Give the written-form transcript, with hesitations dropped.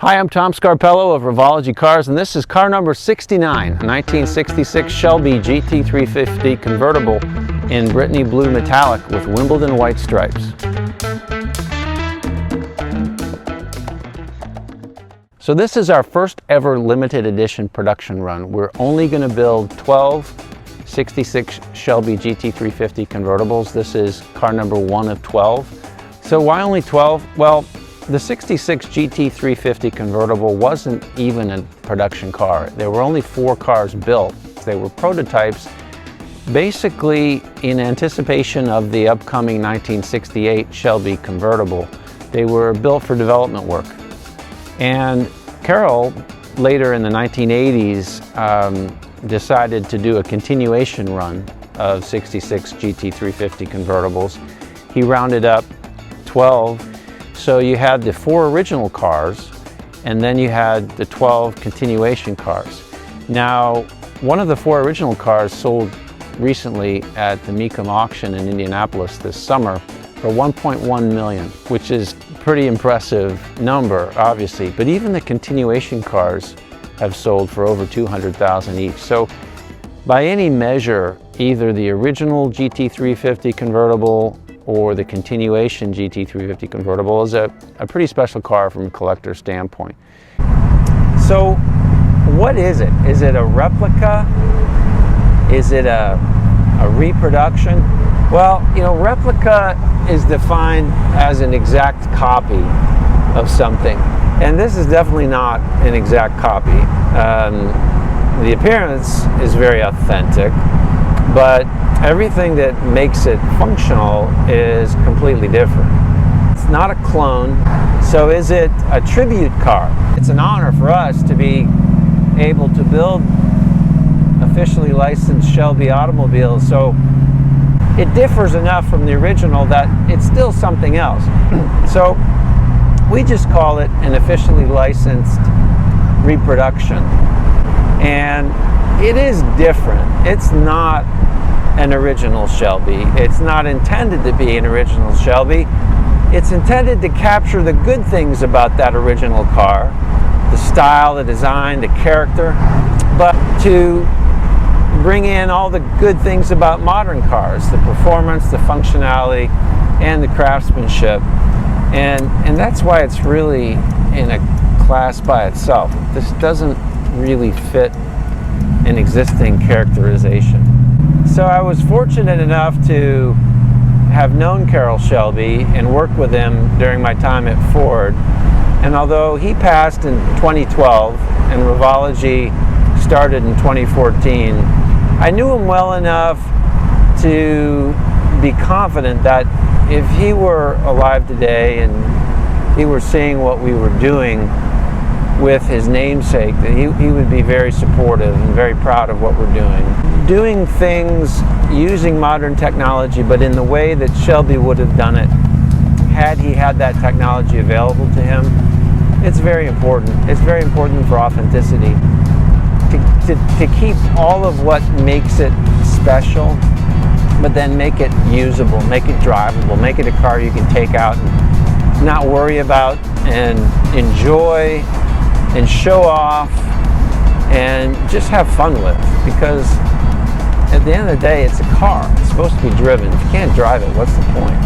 Hi, I'm Tom Scarpello of Revology Cars, and this is car number 69, a 1966 Shelby GT350 Convertible in Brittany Blue Metallic with Wimbledon white stripes. So this is our first ever limited edition production run. We're only going to build 12 66 Shelby GT350 convertibles. This is car number 1 of 12. So why only 12? Well, the 66 GT350 convertible wasn't even a production car. There were only 4 cars built. They were prototypes, basically in anticipation of the upcoming 1968 Shelby convertible. They were built for development work. And Carroll, later in the 1980s, decided to do a continuation run of 66 GT350 convertibles. He rounded up 12. So you had the 4 original cars, and then you had the 12 continuation cars. Now, one of the 4 original cars sold recently at the Mecum auction in Indianapolis this summer for $1.1 million, which is a pretty impressive number, obviously. But even the continuation cars have sold for over $200,000 each. So by any measure, either the original GT350 convertible or the continuation GT350 convertible is a pretty special car from a collector's standpoint. So what is it? Is it a replica? Is it a reproduction? Well, you know, replica is defined as an exact copy of something. And this is definitely not an exact copy. The appearance is very authentic, but everything that makes it functional is completely different. It's not a clone. So is it a tribute car? It's an honor for us to be able to build officially licensed Shelby automobiles. So it differs enough from the original that it's still something else. So we just call it an officially licensed reproduction. And it is different. It's not an original Shelby. It's not intended to be an original Shelby. It's intended to capture the good things about that original car, the style, the design, the character, but to bring in all the good things about modern cars, the performance, the functionality, and the craftsmanship. And that's why it's really in a class by itself. This doesn't really fit an existing characterization. So I was fortunate enough to have known Carroll Shelby and worked with him during my time at Ford. And although he passed in 2012 and Revology started in 2014, I knew him well enough to be confident that if he were alive today and he were seeing what we were doing with his namesake, that he would be very supportive and very proud of what we're doing. Doing things using modern technology, but in the way that Shelby would have done it had he had that technology available to him, it's very important. It's very important for authenticity. To keep all of what makes it special, but then make it usable, make it drivable, make it a car you can take out and not worry about and enjoy and show off and just have fun with. Because at the end of the day, it's a car. It's supposed to be driven. If you can't drive it, what's the point?